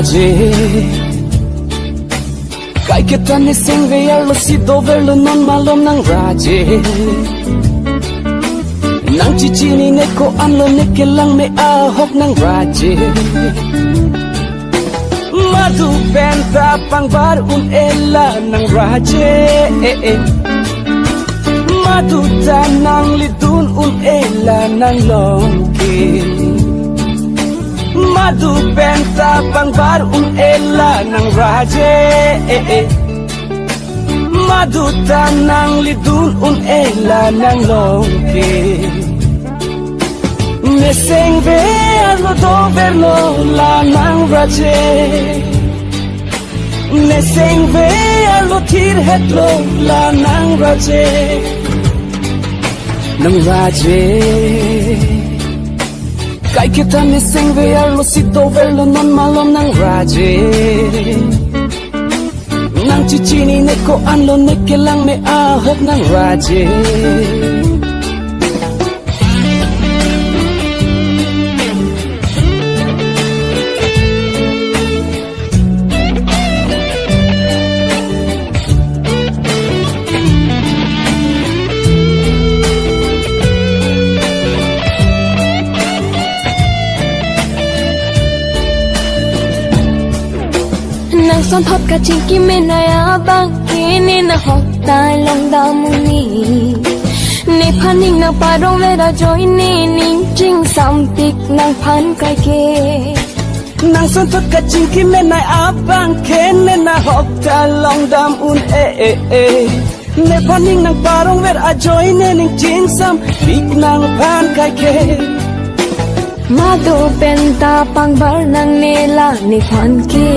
raje kai kita ni sing ve lo si do verlo non malom nang raje nang chichi ni ne ko an lo ne ke lang me a hok nang raje madu penta pangbar ela nang raje madu tanang lidun ela nang longke madu penta pangbar ela nang raje madu tanang lidun ela nang longke neseng ve lo do verlo la nang raje neseng ve lo tir hetlo la nang raje nang raje kai kita neseng ve lo si do verlo non malom nang raje nang chichi ni ne ko an lo ne ke lang me a hok nang raje nang son thot ka ching ki me na ya bang ki ni na hok tai long da mu ni ni phaning na pa rong le da joy ni ning ching sam tik nang phan kai ke nang son thot ka ching ki me na ya bang ki ni na hok tai long da mu ne phaning nang pa rong le da joy ni ning ching sam tik nang phan kai ke madu penta pangbar nang nela ni phan ke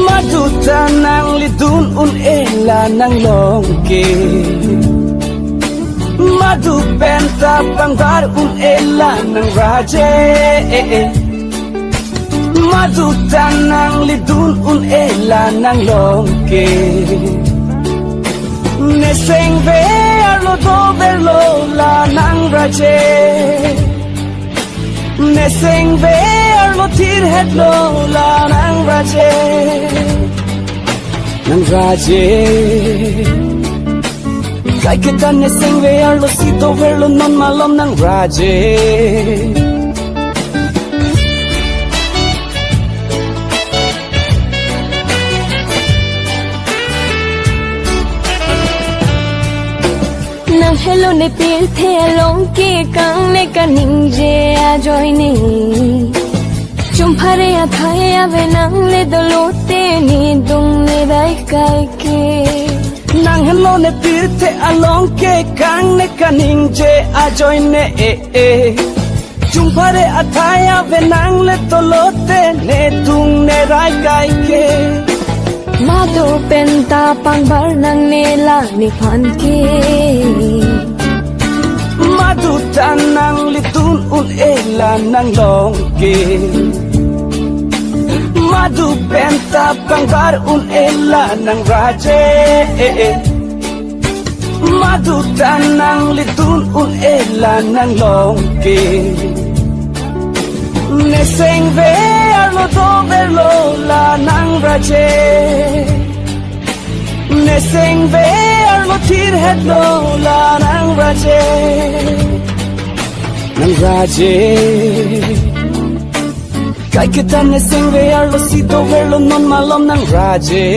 madu tanang lidun ela nang longke madu penta pangbar ela nang raje madu tanang lidun ela nang longke neseng ve lo do verlo la nang raje neseng ve lo tir hetlo la nang raje kai kita neseng ve lo si do verlo non malom nang raje nang hello ne pil the long ke kang ne ka ning je a joy ni chum phare a thai a ve nang le do lo te ni dung ne dai kai ke nang hello ne pil the a long ke kang ne ka ning je a joy ne chum phare a thai a ve nang le do lo te ne dung ne dai kai ke madu penta pangbar nang nela ni phan ke madu tanang lidun ela nang longke madu penta pangbar ela nang raje madu tanang lidun ela nang longke neseng ve lo do verlo la nang raje neseng ve lo tir hetlo la nang raje kai kita neseng ve lo si do verlo non malom nang raje